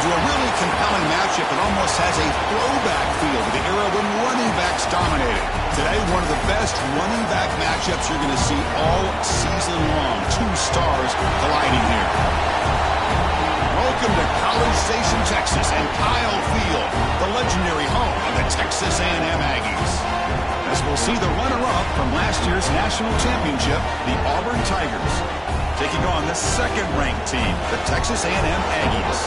into a really compelling matchup. It almost has a throwback feel to the era when running backs dominated. Today, one of the best running back matchups you're going to see all season long. Two stars colliding here. Welcome to College Station, Texas, and Kyle Field, the legendary home of the Texas A&M Aggies. As we'll see the runner-up from last year's national championship, the Auburn Tigers, taking on the second-ranked team, the Texas A&M Aggies.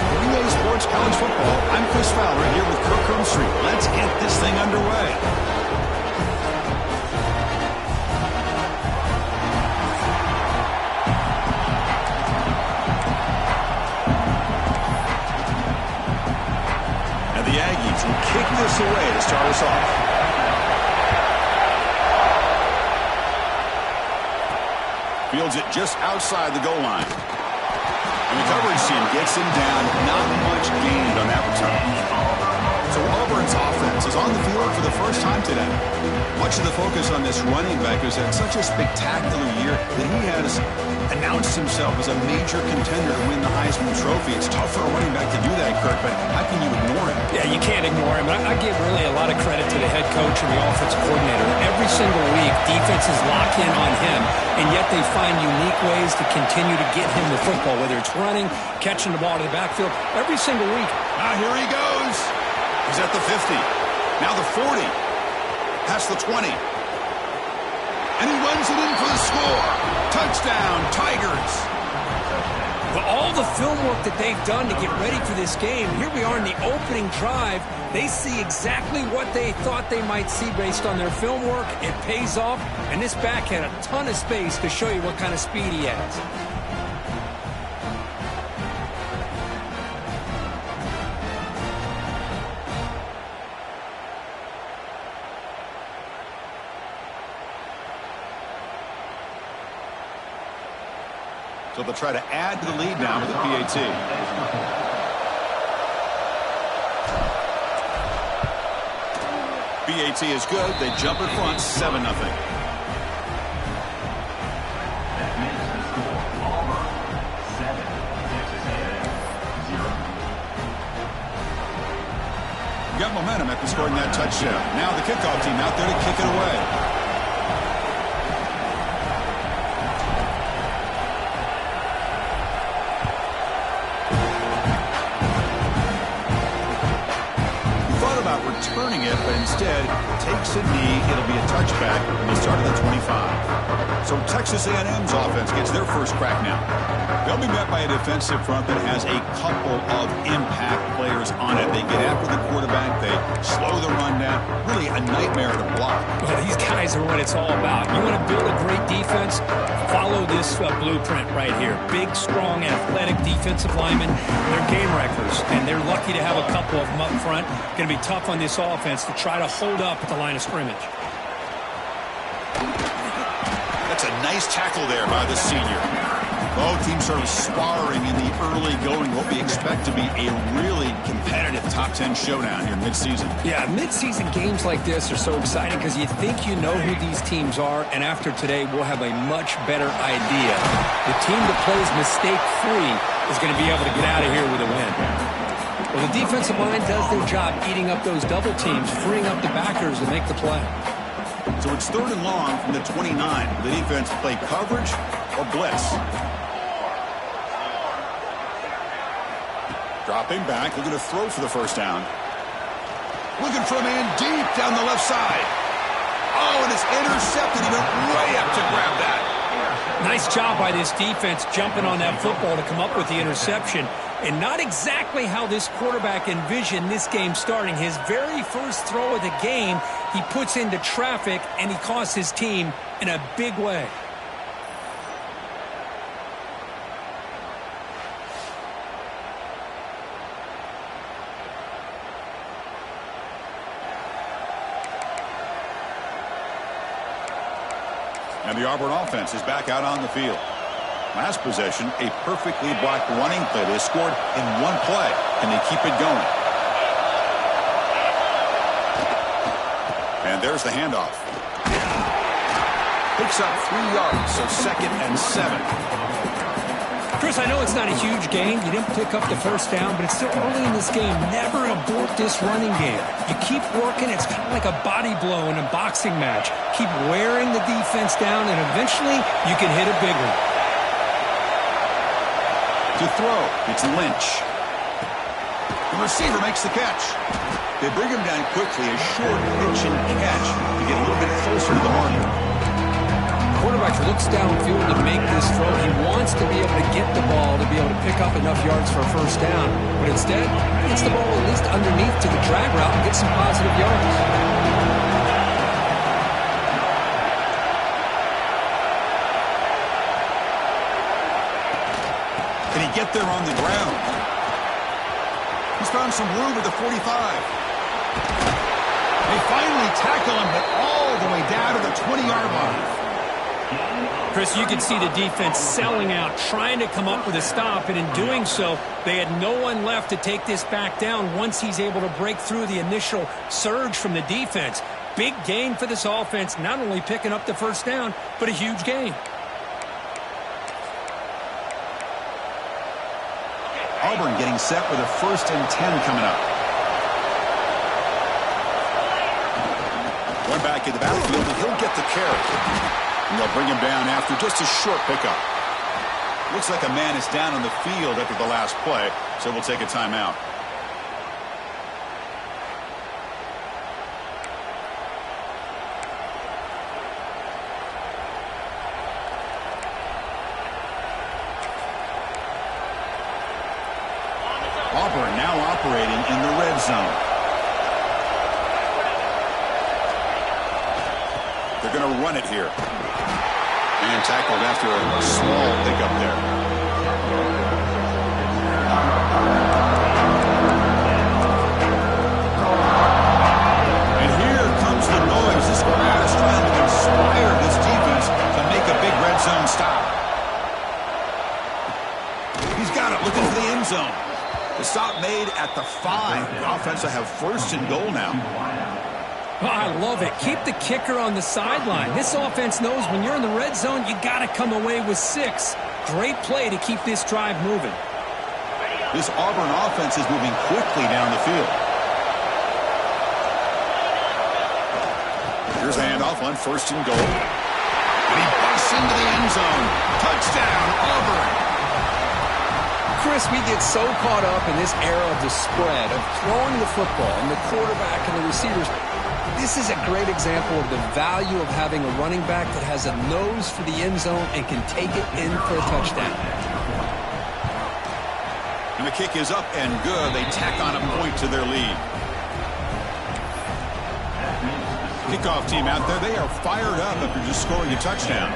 For EA Sports College Football, I'm Chris Fowler here with Kirk Street. Let's get this thing underway. And the Aggies will kick this away to start us off. Fields it just outside the goal line. And the coverage team gets him down. Not much gained on that return. So Auburn's offense is on the field for the first time today. Much of the focus on this running back is had such a spectacular year that he has announced himself as a major contender to win the Heisman Trophy. It's tough for a running back to do that, Kirk, but how can you ignore him? Yeah, you can't ignore him. I give really a lot of credit to the head coach and the offensive coordinator. Every single week, defenses lock in on him, and yet they find unique ways to continue to get him the football, whether it's running, catching the ball to the backfield, every single week. Now here he goes. He's at the 50. Now the 40. Past the 20. And he runs it in for the score. Touchdown, Tigers. Well, all the film work that they've done to get ready for this game, here we are in the opening drive. They see exactly what they thought they might see based on their film work. It pays off, and this back had a ton of space to show you what kind of speed he has. So they'll try to add to the lead now with the PAT. PAT is good. They jump in front, 7-0. Got momentum after scoring that touchdown. Now the kickoff team out there to kick it away. Returning it, but instead takes a knee. It'll be a touchback, and they start at the 25. So Texas A&M's offense gets their first crack now. They'll be met by a defensive front that has a couple of impact players on it. They get after the quarterback. They slow the run down. Really a nightmare to block. Well, these guys are what it's all about. You want to build a great defense? Follow this blueprint right here. Big, strong, athletic defensive linemen. They're game wreckers, and they're lucky to have a couple of them up front. Going to be tough on this offense to try to hold up at the line of scrimmage. That's a nice tackle there by the senior. Both teams sort of sparring in the early going. What we expect to be a really competitive top 10 showdown here mid-season. Yeah, mid-season games like this are so exciting because you think you know who these teams are, and after today we'll have a much better idea. The team that plays mistake-free is going to be able to get out of here with a win. Well, the defensive line does their job eating up those double teams, freeing up the backers to make the play. So it's 3rd and long from the 29. The defense play coverage or blitz. Dropping back, looking to throw for the first down. Looking for a man deep down the left side. Oh, and it's intercepted. He went way up to grab that. Nice job by this defense jumping on that football to come up with the interception. And not exactly how this quarterback envisioned this game starting. His very first throw of the game, he puts into traffic, and he costs his team in a big way. And the Auburn offense is back out on the field. Last possession, a perfectly blocked running play. They scored in one play, and they keep it going. And there's the handoff. Picks up 3 yards, so 2nd and 7. Chris, I know it's not a huge gain. You didn't pick up the first down, but it's still early in this game. Never abort this running game. You keep working. It's kind of like a body blow in a boxing match. Keep wearing the defense down, and eventually you can hit a big one. To throw, it's Lynch. The receiver makes the catch. They bring him down quickly, a short pitch and catch to get a little bit closer to the marker. Quarterback looks downfield to make this throw. He wants to be able to get the ball to be able to pick up enough yards for a first down. But instead, he gets the ball at least underneath to the drag route and get some positive yards. Can he get there on the ground? He's found some room at the 45. They finally tackle him, but all the way down to the 20-yard line. Chris, you can see the defense selling out, trying to come up with a stop, and in doing so, they had no one left to take this back down once he's able to break through the initial surge from the defense. Big gain for this offense, not only picking up the first down, but a huge gain. Auburn getting set with a 1st and 10 coming up. One back in the backfield, and he'll get the carry. And they'll bring him down after just a short pickup. Looks like a man is down on the field after the last play, so we'll take a timeout. Auburn now operating in the red zone. They're going to run it here. And tackled after a small pickup there. And here comes the noise. This crowd is trying to inspire this defense to make a big red zone stop. He's got it, looking for the end zone. The stop made at the 5. The offense will have 1st and goal now. Oh, I love it. Keep the kicker on the sideline. This offense knows when you're in the red zone, you got to come away with 6. Great play to keep this drive moving. This Auburn offense is moving quickly down the field. Here's a handoff on 1st and goal. And he busts into the end zone. Touchdown, Auburn. Chris, we get so caught up in this era of the spread, of throwing the football and the quarterback and the receivers. This is a great example of the value of having a running back that has a nose for the end zone and can take it in for a touchdown. And the kick is up and good. They tack on a point to their lead. Kickoff team out there, they are fired up after just scoring a touchdown.